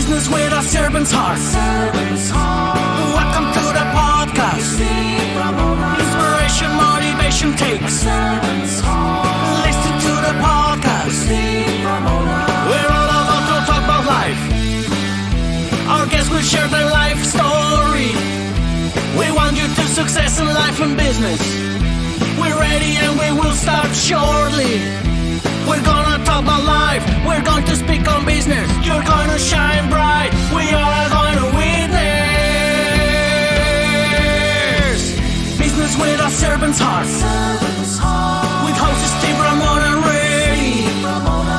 Business with a servant's heart. Welcome to the podcast. Inspiration, motivation takes. Listen to the podcast. We're all about to talk about life. Our guests will share their life story. We want you to success in life and business. We're ready and we will start shortly. We're gonna talk about life. We're going to speak on business. You're gonna shine bright. We are going to witness. Business with a servant's heart. With hosts Steve, Ramon, and Ray.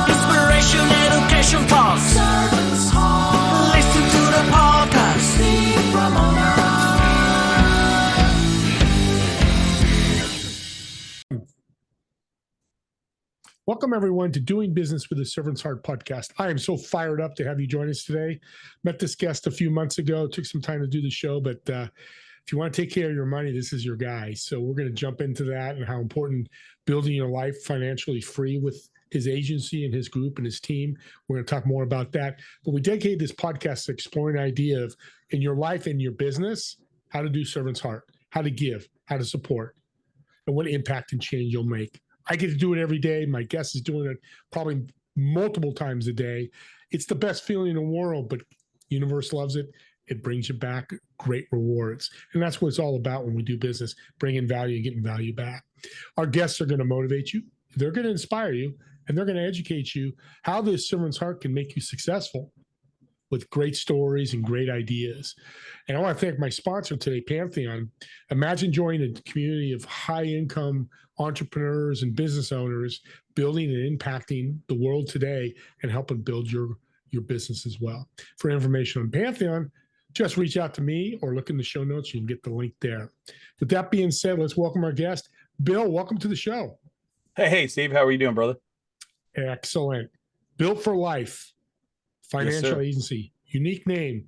Inspiration, education talks. Listen to the podcast. Welcome, everyone, to Doing Business with a Servant's Heart podcast. I am so fired up to have you join us today. Met this guest a few months ago. Took some time to do the show, but if you want to take care of your money, this is your guy. So we're going to jump into that and how important building your life financially free with his agency and his group and his team. We're going to talk more about that. But we dedicate this podcast to exploring the idea of, in your life and your business, how to do servant's heart, how to give, how to support, and what impact and change you'll make. I get to do it every day. My guest is doing it probably multiple times a day. It's the best feeling in the world, but universe loves it. It brings you back great rewards. And that's what it's all about when we do business, bringing value and getting value back. Our guests are going to motivate you. They're going to inspire you, and they're going to educate you how this servant's heart can make you successful with great stories and great ideas. And I want to thank my sponsor today, Pantheon. Imagine joining a community of high-income entrepreneurs and business owners building and impacting the world today and helping build your business as well. For information on Pantheon, just reach out to me or look in the show notes. You can get the link there. With that being said, let's welcome our guest. Bill, welcome to the show. Hey, Steve. How are you doing, brother? Excellent. Built for Life Financial Agency. Unique name.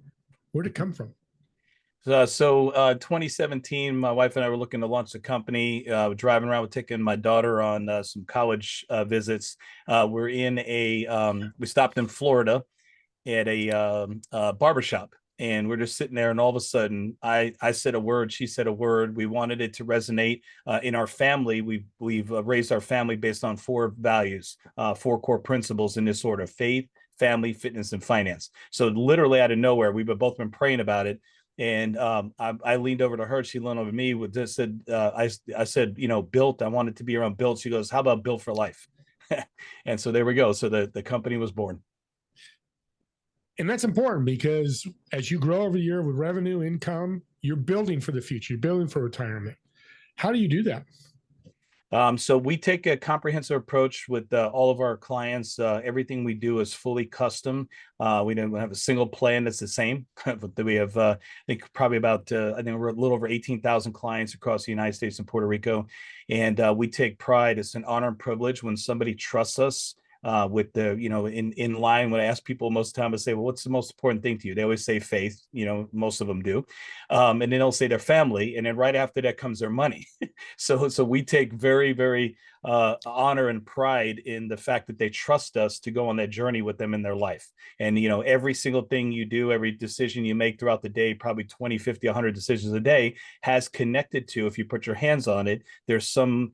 Where'd it come from? 2017, my wife and I were looking to launch the company, driving around with taking my daughter on some college visits. We stopped in Florida at a barbershop, and we're just sitting there, and all of a sudden I said a word, she said a word. We wanted it to resonate in our family. We've raised our family based on four values, four core principles in this order: faith, family, fitness, and finance. So literally out of nowhere, we've both been praying about it. And I leaned over to her. She leaned over to me with this. I said, built. I wanted to be around built. She goes, how about built for life? And so there we go. So the company was born. And that's important because as you grow every year with revenue, income, you're building for the future. You're building for retirement. How do you do that? So we take a comprehensive approach with all of our clients. Everything we do is fully custom. We don't have a single plan that's the same. But we have, I think, probably about, I think we're a little over 18,000 clients across the United States and Puerto Rico. And we take pride. It's an honor and privilege when somebody trusts us. With the, in line, when I ask people most of the time, I say, well, what's the most important thing to you? They always say faith, most of them do. And then they'll say their family. And then right after that comes their money. So we take very, very honor and pride in the fact that they trust us to go on that journey with them in their life. And, every single thing you do, every decision you make throughout the day, probably 20, 50, 100 decisions a day has connected to, if you put your hands on it, there's some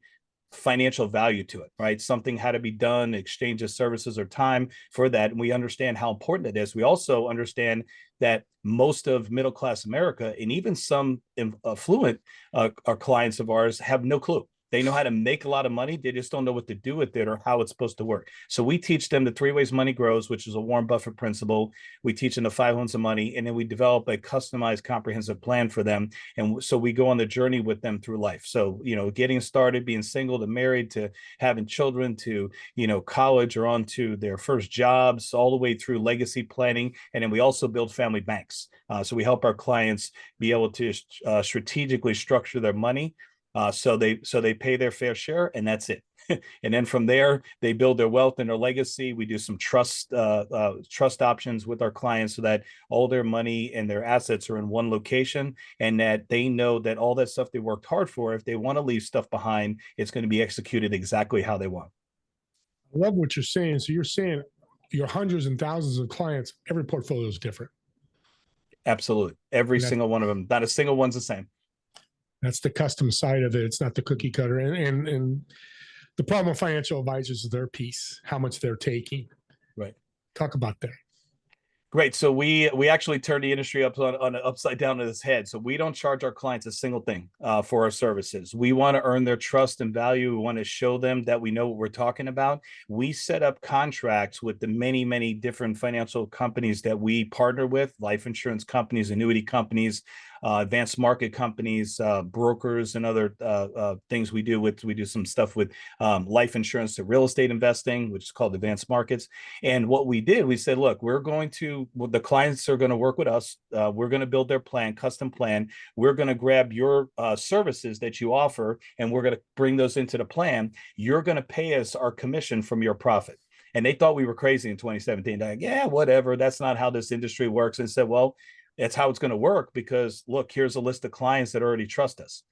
financial value to it, right? Something had to be done, exchange of services or time for that. And we understand how important it is. We also understand that most of middle-class America, and even some affluent our clients of ours, have no clue. They know how to make a lot of money. They just don't know what to do with it or how it's supposed to work. So we teach them the three ways money grows, which is a Warren Buffett principle. We teach them the 5 ounces of money, and then we develop a customized, comprehensive plan for them. And so we go on the journey with them through life. So, getting started, being single to married to having children to, college or on to their first jobs, all the way through legacy planning. And then we also build family banks. So we help our clients be able to strategically structure their money. So they pay their fair share, and that's it. And then from there, they build their wealth and their legacy. We do some trust options with our clients so that all their money and their assets are in one location, and that they know that all that stuff they worked hard for, if they want to leave stuff behind, it's going to be executed exactly how they want. I love what you're saying. So you're saying your hundreds and thousands of clients, every portfolio is different. Absolutely. Every single one of them. Not a single one's the same. That's the custom side of it. It's not the cookie cutter. And the problem with financial advisors is their piece, how much they're taking. Right. Talk about that. Great. So we actually turned the industry upside down to its head. So we don't charge our clients a single thing for our services. We want to earn their trust and value. We want to show them that we know what we're talking about. We set up contracts with the many, many different financial companies that we partner with, life insurance companies, annuity companies, advanced market companies, brokers, and other things we do. We do some stuff with life insurance to real estate investing, which is called advanced markets. And what we did, we said, look, the clients are going to work with us. We're going to build their plan, custom plan. We're going to grab your services that you offer, and we're going to bring those into the plan. You're going to pay us our commission from your profit. And they thought we were crazy in 2017. They're like, yeah, whatever. That's not how this industry works. And said, well, that's how it's going to work, because look, here's a list of clients that already trust us.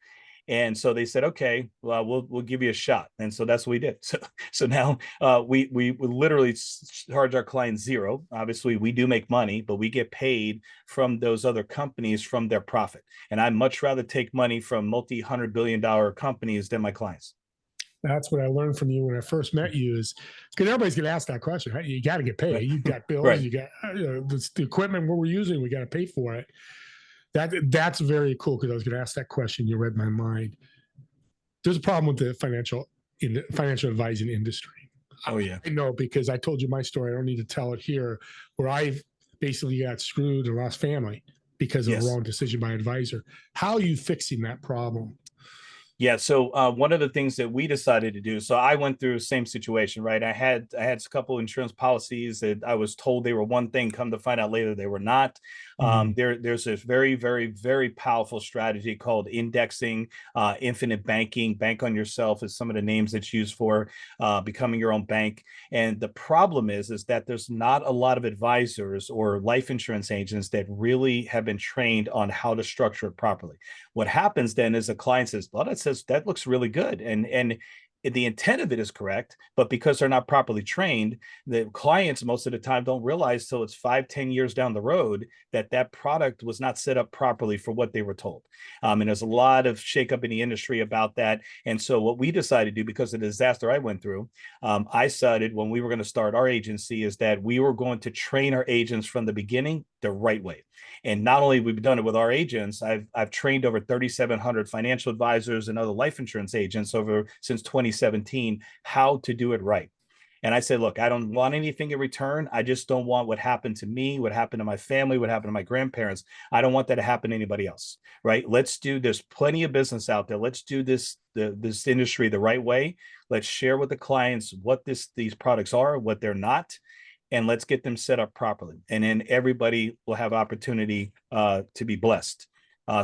And so they said, okay, well, we'll give you a shot. And so that's what we did. So now we literally charge our clients zero. Obviously, we do make money, but we get paid from those other companies from their profit. And I'd much rather take money from multi-$100 billion companies than my clients. That's what I learned from you when I first met you, is because everybody's going to ask that question. Right? You got to get paid. Right. You got bills. Right. You got the equipment we're using. We got to pay for it. That's very cool, because I was going to ask that question. You read my mind. There's a problem with the financial advising industry. Oh yeah, I know, because I told you my story. I don't need to tell it here, where I basically got screwed and lost family because of a wrong decision by advisor. How are you fixing that problem? Yeah. So one of the things that we decided to do, so I went through the same situation, right? I had a couple insurance policies that I was told they were one thing, come to find out later they were not. There's this very, very, very powerful strategy called indexing, infinite banking. Bank on yourself is some of the names that's used for becoming your own bank. And the problem is that there's not a lot of advisors or life insurance agents that really have been trained on how to structure it properly. What happens then is a client says, well, that looks really good. And the intent of it is correct, but because they're not properly trained, the clients most of the time don't realize till it's 5-10 years down the road that product was not set up properly for what they were told. And there's a lot of shakeup in the industry about that. And so what we decided to do, because of the disaster I went through, I decided when we were going to start our agency is that we were going to train our agents from the beginning the right way. And not only we've done it with our agents, I've trained over 3,700 financial advisors and other life insurance agents since 2017 how to do it right. And I said, look, I don't want anything in return. I just don't want what happened to me, what happened to my family, what happened to my grandparents. I don't want that to happen to anybody else, right? There's plenty of business out there. Let's do this industry the right way. Let's share with the clients what these products are, what they're not, and let's get them set up properly. And then everybody will have opportunity to be blessed.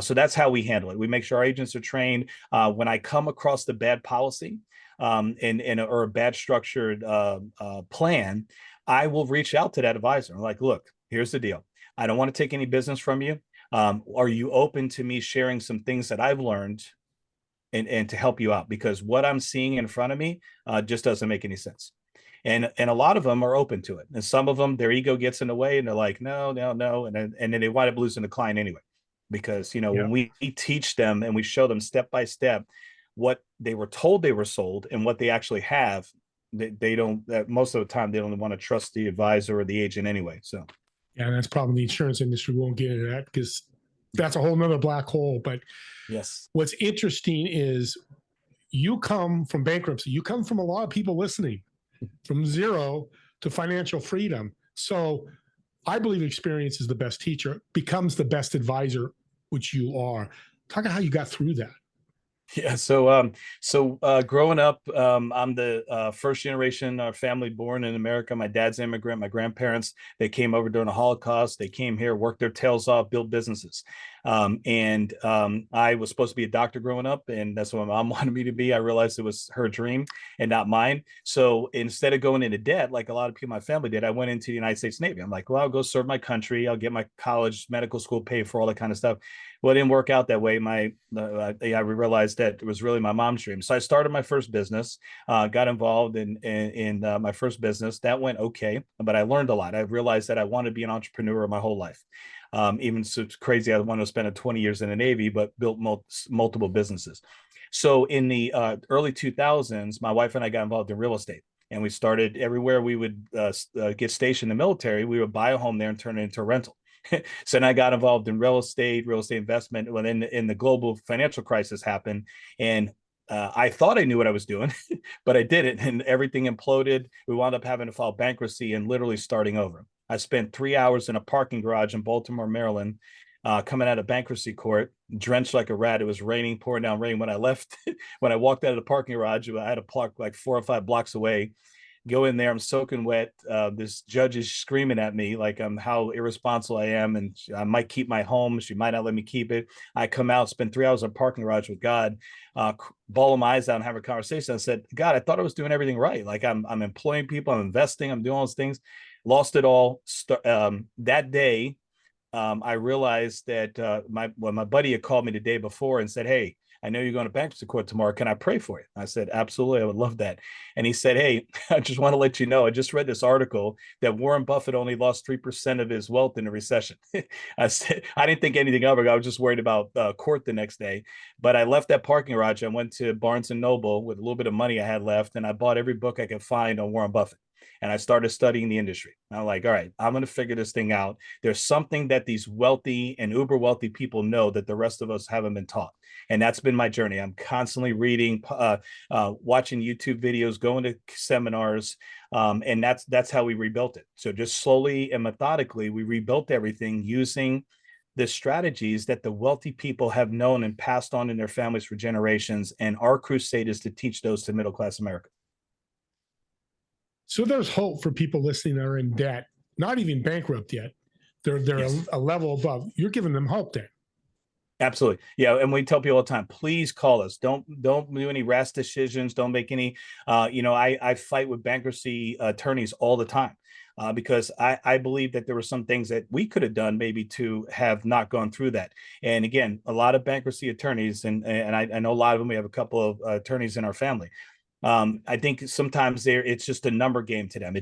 So that's how we handle it. We make sure our agents are trained. When I come across the bad policy or a bad structured plan, I will reach out to that advisor. I'm like, look, here's the deal. I don't want to take any business from you. Are you open to me sharing some things that I've learned and to help you out? Because what I'm seeing in front of me just doesn't make any sense. And a lot of them are open to it. And some of them, their ego gets in the way and they're like, no. And then they wind up losing the client anyway. Because, when we teach them and we show them step by step what they were told they were sold and what they actually have, they don't, most of the time, they don't want to trust the advisor or the agent anyway. So, yeah, and that's probably the insurance industry won't get into that, because that's a whole nother black hole. But yes, what's interesting is you come from bankruptcy. You come from a lot of people listening, from zero to financial freedom. So I believe experience is the best teacher, becomes the best advisor, which you are. Talk about how you got through that. Yeah. So growing up, I'm the first generation family born in America. My dad's an immigrant. My grandparents, they came over during the Holocaust. They came here, worked their tails off, built businesses. I was supposed to be a doctor growing up, and that's what my mom wanted me to be. I realized it was her dream and not mine. So instead of going into debt, like a lot of people in my family did, I went into the United States Navy. I'm like, well, I'll go serve my country. I'll get my college, medical school paid for, all that kind of stuff. Well, it didn't work out that way. I realized that it was really my mom's dream. So I started my first business, got involved in my first business. That went okay, but I learned a lot. I realized that I wanted to be an entrepreneur my whole life. Even so it's crazy, I wanted to spend 20 years in the Navy, but built multiple businesses. So in the early 2000s, my wife and I got involved in real estate. And we started everywhere we would get stationed in the military, we would buy a home there and turn it into a rental. So then I got involved in real estate investment when in the global financial crisis happened. And I thought I knew what I was doing, but I didn't. And everything imploded. We wound up having to file bankruptcy and literally starting over. I spent 3 hours in a parking garage in Baltimore, Maryland, coming out of bankruptcy court, drenched like a rat. It was raining, pouring down rain. When I left, when I walked out of the parking garage, I had to park like 4 or 5 blocks away. Go in there, I'm soaking wet. This judge is screaming at me like I'm how irresponsible I am, and I might keep my home. She might not let me keep it. I come out, spend 3 hours in a parking garage with God, bawling my eyes out and have a conversation. I said, God, I thought I was doing everything right. Like I'm employing people, I'm investing, I'm doing all those things. Lost it all. That day, I realized that my buddy had called me the day before and said, hey, I know you're going to bankruptcy court tomorrow. Can I pray for you? I said, absolutely. I would love that. And he said, hey, I just want to let you know, I just read this article that Warren Buffett only lost 3% of his wealth in the recession. I said, I didn't think anything of it. I was just worried about court the next day. But I left that parking garage. I went to Barnes and Noble with a little bit of money I had left, and I bought every book I could find on Warren Buffett. And I started studying the industry. I'm like, all right, I'm going to figure this thing out. There's something that these wealthy and uber wealthy people know that the rest of us haven't been taught. And that's been my journey. I'm constantly reading, watching YouTube videos, going to seminars. And that's how we rebuilt it. So just slowly and methodically, we rebuilt everything using the strategies that the wealthy people have known and passed on in their families for generations. And our crusade is to teach those to middle-class America. So there's hope for people listening that are in debt, not even bankrupt yet. They're yes. a level above. You're giving them hope then. Absolutely. Yeah. And we tell people all the time, please call us. Don't do any rash decisions. Don't make any, I fight with bankruptcy attorneys all the time because I believe that there were some things that we could have done maybe to have not gone through that. And again, a lot of bankruptcy attorneys, and I know a lot of them, we have a couple of attorneys in our family. I think sometimes it's just a number game to them. They're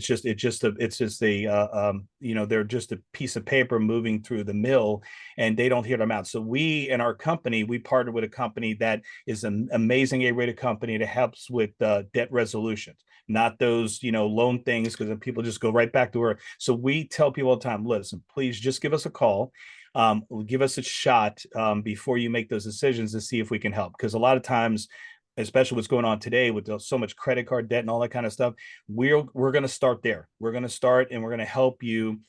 just a piece of paper moving through the mill, and they don't hear them out. So we, in our company, we partnered with a company that is an amazing A-rated company that helps with debt resolution, not those, loan things, because then people just go right back to work. So we tell people all the time, listen, please just give us a call. Give us a shot before you make those decisions to see if we can help. Because a lot of times, especially what's going on today with so much credit card debt and all that kind of stuff, we're going to start there. We're going to start and we're going to help you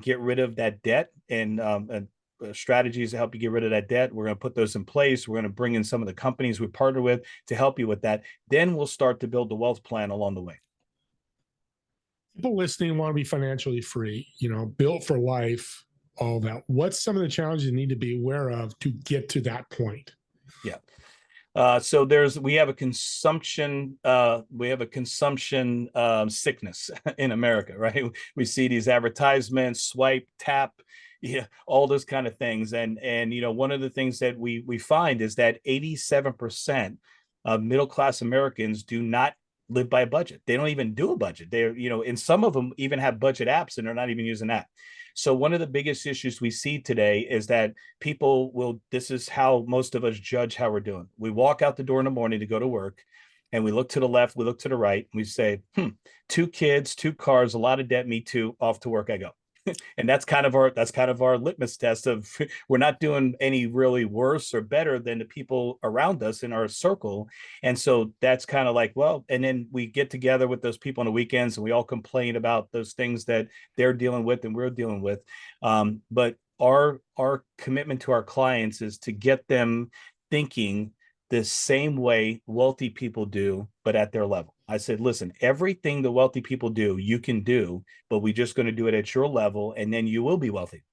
get rid of that debt and strategies to help you get rid of that debt. We're going to put those in place. We're going to bring in some of the companies we partner with to help you with that. Then we'll start to build the wealth plan along the way. People listening want to be financially free, built for life, all that. What's some of the challenges you need to be aware of to get to that point? Yeah. So we have a consumption sickness in America, right? We see these advertisements, swipe, tap, all those kind of things. And one of the things that we find is that 87% of middle-class Americans do not live by a budget. They don't even do a budget. They're, and some of them even have budget apps and they're not even using that. So one of the biggest issues we see today is that this is how most of us judge how we're doing. We walk out the door in the morning to go to work and we look to the left, we look to the right, and we say, 2 kids, 2 cars, a lot of debt, me too, off to work I go. And that's kind of our litmus test of we're not doing any really worse or better than the people around us in our circle. And so that's kind of like, well, and then we get together with those people on the weekends and we all complain about those things that they're dealing with and we're dealing with. But our commitment to our clients is to get them thinking the same way wealthy people do, but at their level. I said, listen, everything the wealthy people do, you can do, but we're just going to do it at your level, and then you will be wealthy,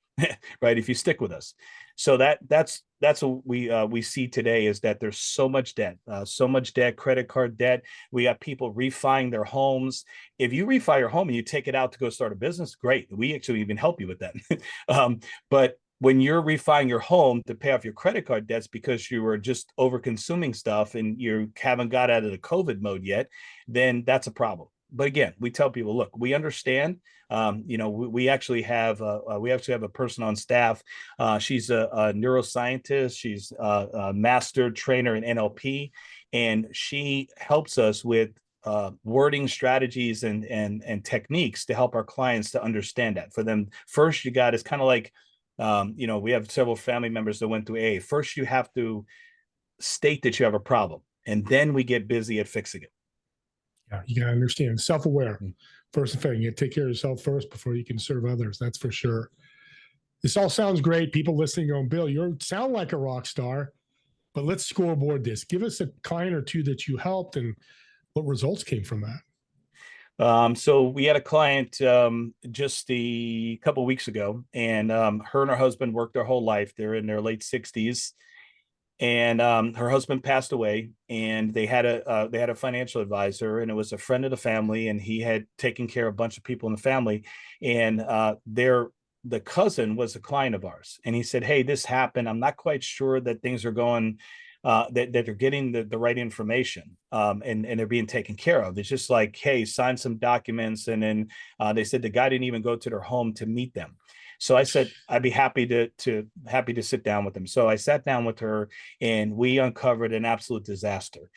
right? If you stick with us. So that's what we see today is that there's so much debt, credit card debt. We got people refining their homes. If you refi your home and you take it out to go start a business, great. We actually even help you with that. But when you're refining your home to pay off your credit card debts because you were just over consuming stuff and you haven't got out of the COVID mode yet, then that's a problem. But again, we tell people, look, we understand. We actually have a person on staff. She's a neuroscientist. She's a master trainer in NLP, and she helps us with wording strategies and techniques to help our clients to understand that. For them, first you got, it's kind of like, we have several family members that went through AA. First, you have to state that you have a problem, and then we get busy at fixing it. Yeah, you got to understand, self-aware. First thing, you take care of yourself first before you can serve others. That's for sure. This all sounds great. People listening going, Bill, you sound like a rock star, but let's scoreboard this. Give us a client or two that you helped and what results came from that. So we had a client just a couple of weeks ago, and her and her husband worked their whole life. They're in their late 60s, and her husband passed away, and they had a financial advisor, and it was a friend of the family, and he had taken care of a bunch of people in the family, and the cousin was a client of ours, and he said, hey, this happened. I'm not quite sure that things are going, that they're getting the right information, and they're being taken care of. It's just like, hey, sign some documents. And then they said the guy didn't even go to their home to meet them. So I said, I'd be happy to sit down with them. So I sat down with her, and we uncovered an absolute disaster.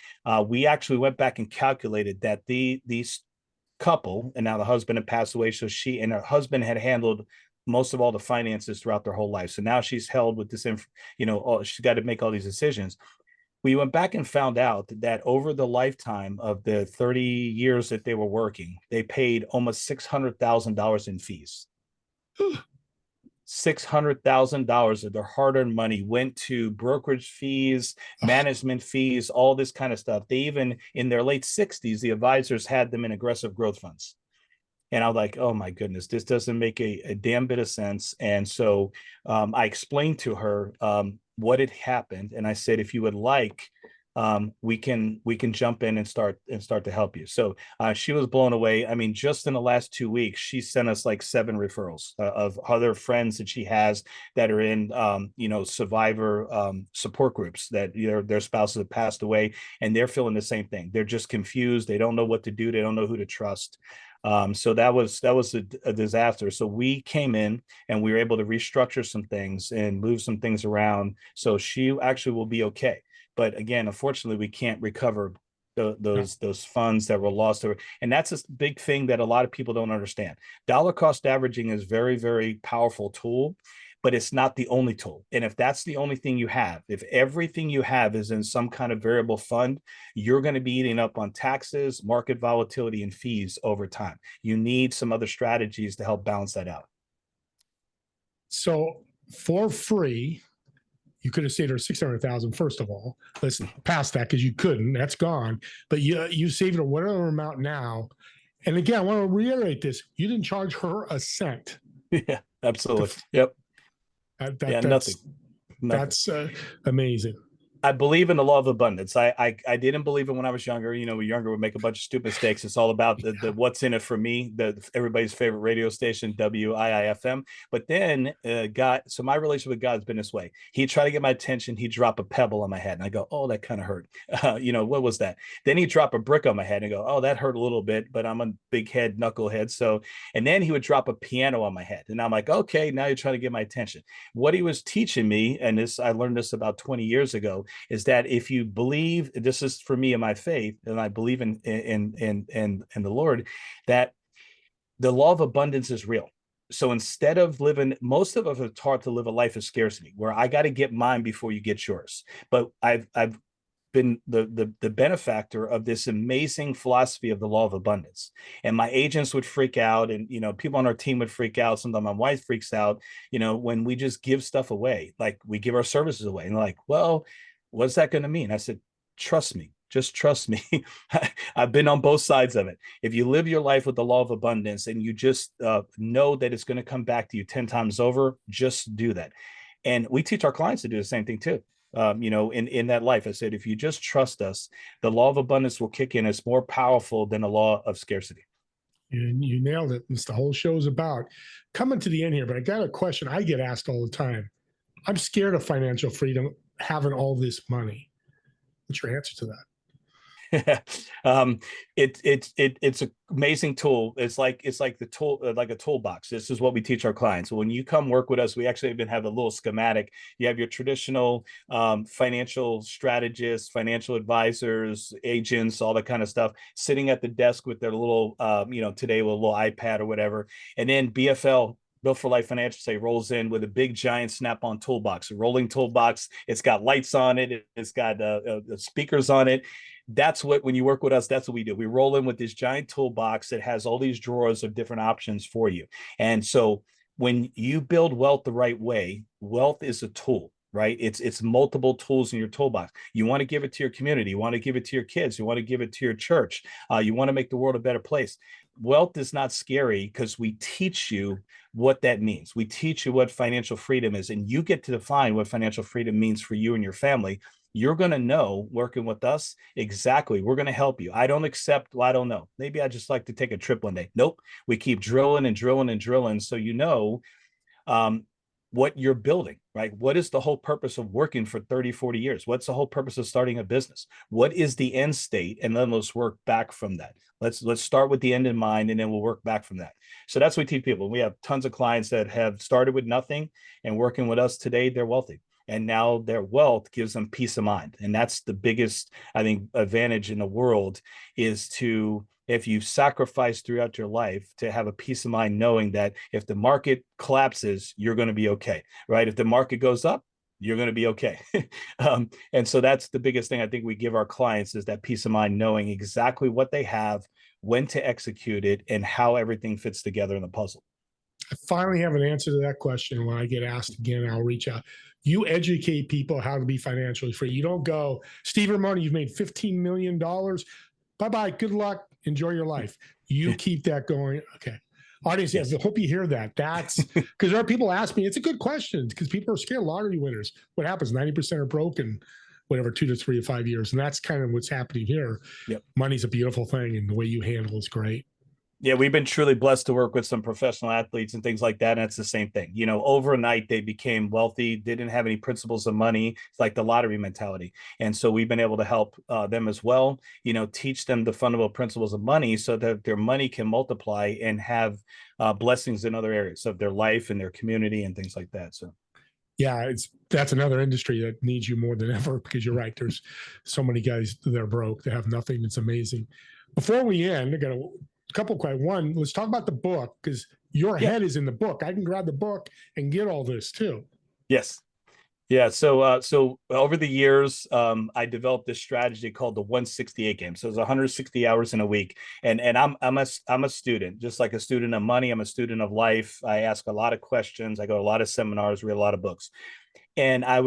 We actually went back and calculated that these couple, and now the husband had passed away, so she and her husband had handled most of all the finances throughout their whole life. So now she's held with this, she's got to make all these decisions. We went back and found out that over the lifetime of the 30 years that they were working, they paid almost $600,000 in fees. $600,000 of their hard-earned money went to brokerage fees, management fees, all this kind of stuff. They even, in their late 60s, the advisors had them in aggressive growth funds. And I was like, oh my goodness, this doesn't make a damn bit of sense. And so I explained to her what had happened. And I said, if you would like, we can jump in and start to help you. So she was blown away. I mean, just in the last 2 weeks, she sent us like 7 referrals of other friends that she has that are in, survivor support groups that their spouses have passed away, and they're feeling the same thing. They're just confused. They don't know what to do. They don't know who to trust. So that was a disaster. So we came in and we were able to restructure some things and move some things around. So she actually will be okay. But again, unfortunately, we can't recover those funds that were lost. And that's a big thing that a lot of people don't understand. Dollar cost averaging is very, very powerful tool, but it's not the only tool. And if that's the only thing you have, if everything you have is in some kind of variable fund, you're going to be eating up on taxes, market volatility, and fees over time. You need some other strategies to help balance that out. So for free, you could have saved her $600,000. First of all, let's pass that because you couldn't. That's gone. But you saved her whatever amount now. And again, I want to reiterate this: you didn't charge her a cent. Yeah, absolutely. Yep. Nothing. That's amazing. I believe in the law of abundance. I didn't believe it when I was younger. Younger would make a bunch of stupid mistakes. It's all about the what's in it for me, everybody's favorite radio station, WIIFM. But then so my relationship with God's been this way. He'd try to get my attention. He'd drop a pebble on my head, and I go, oh, that kind of hurt. What was that? Then he'd drop a brick on my head and go, oh, that hurt a little bit, but I'm a big head, knucklehead. So, and then he would drop a piano on my head, and I'm like, okay, now you're trying to get my attention. What he was teaching me, and I learned this about 20 years ago, is that if you believe, this is for me in my faith, and I believe in the Lord, that the law of abundance is real. So instead of most of us are taught to live a life of scarcity, where I got to get mine before you get yours. But I've been the benefactor of this amazing philosophy of the law of abundance. And my agents would freak out, and people on our team would freak out. Sometimes my wife freaks out, when we just give stuff away, like we give our services away, and they're like, well, what's that going to mean? I said, trust me, just trust me. I've been on both sides of it. If you live your life with the law of abundance and you just know that it's going to come back to you 10 times over, just do that. And we teach our clients to do the same thing too. In that life, I said, if you just trust us, the law of abundance will kick in. It's more powerful than the law of scarcity. You nailed it. It's the whole show's about. Coming to the end here, but I got a question I get asked all the time. I'm scared of financial freedom, having all this money. What's your answer to that? It's an amazing tool. It's like the tool, like a toolbox. This is what we teach our clients. When you come work with us, we actually even have a little schematic. You have your traditional financial strategists, financial advisors, agents, all that kind of stuff, sitting at the desk with their little, today with a little iPad or whatever, and then BFL. Built for Life Financial say rolls in with a big giant snap-on toolbox, a rolling toolbox. It's got lights on it. It's got speakers on it. That's what, when you work with us, that's what we do. We roll in with this giant toolbox that has all these drawers of different options for you. And so when you build wealth the right way, wealth is a tool, right? It's multiple tools in your toolbox. You want to give it to your community. You want to give it to your kids. You want to give it to your church. You want to make the world a better place. Wealth is not scary because we teach you what that means. We teach you what financial freedom is, and you get to define what financial freedom means for you and your family. You're going to know, working with us, exactly. We're going to help you. I don't accept, well, I don't know. Maybe I just like to take a trip one day. Nope. We keep drilling and drilling and drilling. So you know what you're building, right? What is the whole purpose of working for 30, 40 years? What's the whole purpose of starting a business? What is the end state? And then let's work back from that. Let's start with the end in mind, and then we'll work back from that. So that's what we teach people. We have tons of clients that have started with nothing and working with us today, they're wealthy. And now their wealth gives them peace of mind. And that's the biggest, I think, advantage in the world, is to, if you sacrifice throughout your life, to have a peace of mind knowing that if the market collapses, you're going to be okay, right? If the market goes up, you're going to be okay. And so that's the biggest thing I think we give our clients, is that peace of mind, knowing exactly what they have, when to execute it, and how everything fits together in the puzzle. I finally have an answer to that question. When I get asked again, I'll reach out. You educate people how to be financially free. You don't go, Steve Ramone, you've made $15 million. Bye-bye. Good luck. Enjoy your life. You keep that going. Okay. Audience, yes, I hope you hear that. That's because there are people ask me, it's a good question, because people are scared. Lottery winners, what happens? 90% are broke in whatever, 2 to 3 to 5 years. And that's kind of what's happening here. Yep. Money's a beautiful thing, and the way you handle is great. Yeah, we've been truly blessed to work with some professional athletes and things like that. And it's the same thing. You know, overnight they became wealthy. They didn't have any principles of money. It's like the lottery mentality. And so we've been able to help them as well, you know, teach them the fundamental principles of money so that their money can multiply and have blessings in other areas of their life and their community and things like that. So yeah, that's another industry that needs you more than ever, because you're right. There's so many guys that are broke, that have nothing. It's amazing. Before we end, I got a couple of questions. One, let's talk about the book, because your head is in the book. I can grab the book and get all this too. Yes. Yeah. So over the years, I developed this strategy called the 168 game. So it's 160 hours in a week. And I'm a student, just like a student of money. I'm a student of life. I ask a lot of questions. I go to a lot of seminars, read a lot of books. And I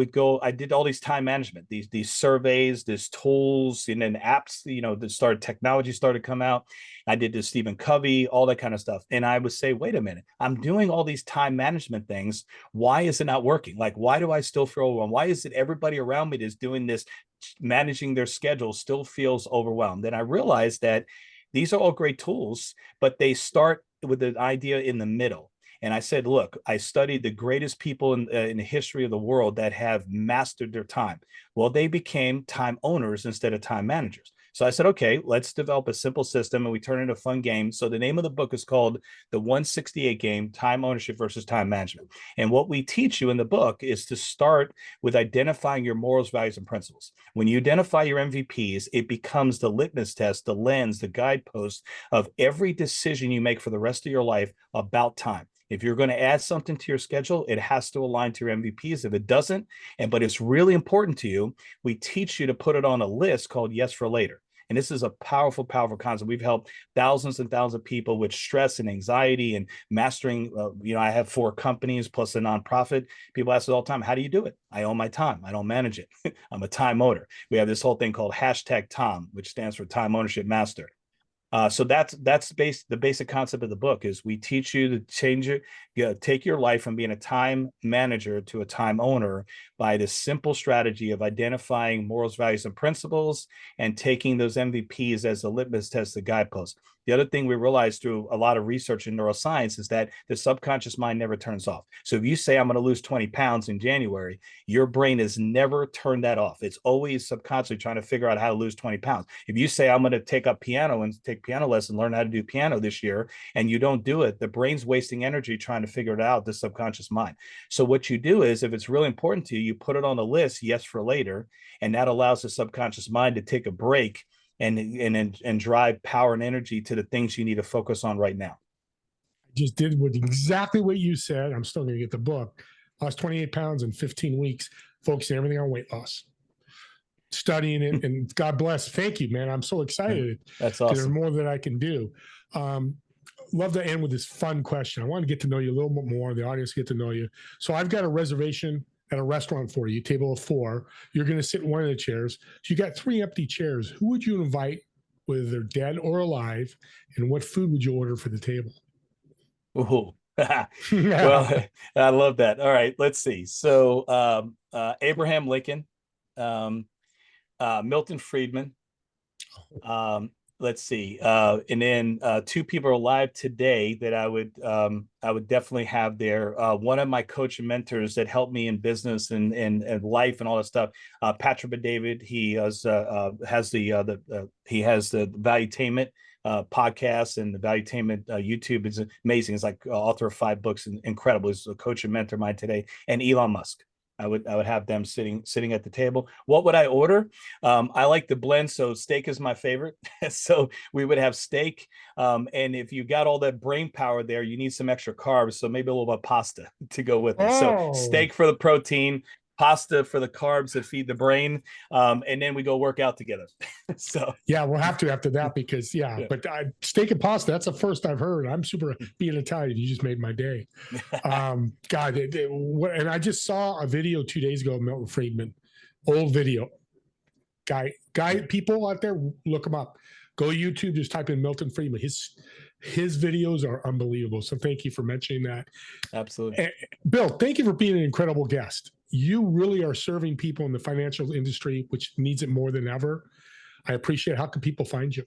did all these time management, these surveys, these tools, and then apps, you know, technology started to come out. I did this Stephen Covey, all that kind of stuff. And I would say, wait a minute, I'm doing all these time management things. Why is it not working? Like, why do I still feel overwhelmed? Why is it everybody around me that's doing this, managing their schedule, still feels overwhelmed? Then I realized that these are all great tools, but they start with an idea in the middle. And I said, look, I studied the greatest people in the history of the world that have mastered their time. Well, they became time owners instead of time managers. So I said, okay, let's develop a simple system, and we turn it into a fun game. So the name of the book is called The 168 Game, Time Ownership versus Time Management. And what we teach you in the book is to start with identifying your morals, values, and principles. When you identify your MVPs, it becomes the litmus test, the lens, the guidepost of every decision you make for the rest of your life about time. If you're going to add something to your schedule, it has to align to your MVPs. If it doesn't, but it's really important to you, we teach you to put it on a list called Yes for Later. And this is a powerful, powerful concept. We've helped thousands and thousands of people with stress and anxiety and mastering. I have 4 companies plus a nonprofit. People ask us all the time, how do you do it? I own my time. I don't manage it. I'm a time owner. We have this whole thing called #Tom, which stands for Time Ownership Master. So that's the basic concept of the book is we teach you to take your life from being a time manager to a time owner by this simple strategy of identifying morals, values, and principles, and taking those MVPs as a litmus test, the guidepost. The other thing we realized through a lot of research in neuroscience is that the subconscious mind never turns off. So if you say, I'm going to lose 20 pounds in January, your brain has never turned that off. It's always subconsciously trying to figure out how to lose 20 pounds. If you say, I'm going to take up piano and take piano lessons, learn how to do piano this year, and you don't do it, the brain's wasting energy trying to figure it out, the subconscious mind. So what you do is, if it's really important to you, you put it on the list, yes, for later, and that allows the subconscious mind to take a break and drive power and energy to the things you need to focus on right now. I just did exactly what you said. I'm still going to get the book. Lost 28 pounds in 15 weeks, focusing everything on weight loss, studying it, and God bless. Thank you, man. I'm so excited. That's awesome. There's more that I can do. Love to end with this fun question. I want to get to know you a little bit more. The audience get to know you. So I've got a reservation at a restaurant for you, table of 4. You're going to sit in one of the chairs. So you got 3 empty chairs. Who would you invite, whether they're dead or alive, and what food would you order for the table? Ooh. Well, I love that. All right, let's see. So Abraham Lincoln, Milton Friedman, let's see, and then 2 people are alive today that I would definitely have there. One of my coach and mentors that helped me in business and life and all that stuff, Patrick Bet-David. He has the Valuetainment podcast, and the Valuetainment YouTube is amazing. It's like author of 5 books, and incredible. He's a coach and mentor of mine today. And Elon Musk. I would have them sitting at the table. What would I order? I like the blend. So steak is my favorite. So we would have steak. And if you got all that brain power there, you need some extra carbs. So maybe a little bit of pasta to go with it. So steak for the protein, pasta for the carbs that feed the brain. And then we go work out together. So yeah, we'll have to after that, because but steak and pasta, that's the first I've heard. I'm super, being Italian, you just made my day. God, and I just saw a video 2 days ago of Milton Friedman, old video. Guy, people out there, look him up. Go to YouTube, just type in Milton Friedman. His videos are unbelievable. So thank you for mentioning that. Absolutely. Bill, thank you for being an incredible guest. You really are serving people in the financial industry, which needs it more than ever. I appreciate it. How can people find you?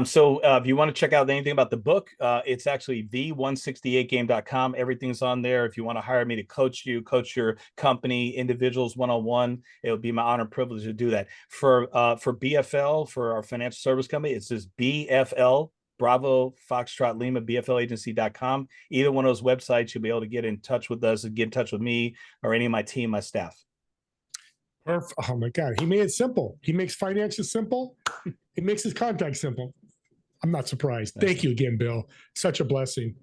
So if you want to check out anything about the book, it's actually the168game.com. Everything's on there. If you want to hire me to coach you, coach your company, individuals one-on-one, it would be my honor and privilege to do that. For BFL, for our financial service company, it's just BFL, Bravo, Foxtrot, Lima, BFLagency.com. Either one of those websites, you'll be able to get in touch with us and get in touch with me or any of my team, my staff. Oh my God. He made it simple. He makes finances simple. He makes his contact simple. I'm not surprised. Thank you again, Bill. Such a blessing.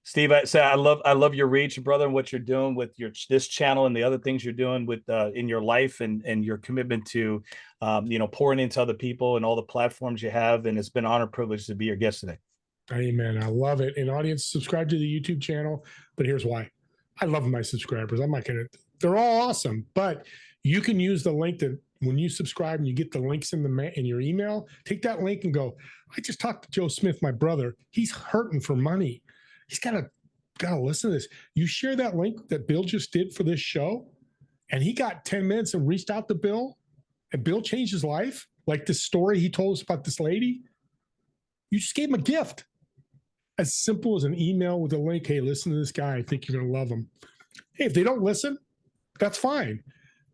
Steve, I love your reach, brother, and what you're doing with this channel and the other things you're doing with in your life and your commitment to pouring into other people and all the platforms you have. And it's been an honor and privilege to be your guest today. Amen. I love it. And audience, subscribe to the YouTube channel. But here's why. I love my subscribers. I'm not gonna, they're all awesome, but you can use the link that when you subscribe and you get the links in your email, take that link and go, I just talked to Joe Smith, my brother. He's hurting for money. He's got to listen to this. You share that link that Bill just did for this show, and he got 10 minutes and reached out to Bill, and Bill changed his life. Like this story he told us about this lady. You just gave him a gift. As simple as an email with a link. Hey, listen to this guy. I think you're going to love him. Hey, if they don't listen, that's fine.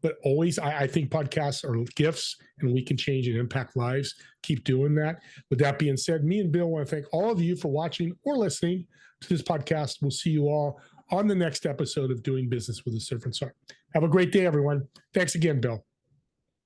But always, I think podcasts are gifts, and we can change and impact lives. Keep doing that. With that being said, me and Bill want to thank all of you for watching or listening to this podcast. We'll see you all on the next episode of Doing Business with a Servant's Heart. Have a great day, everyone. Thanks again, Bill.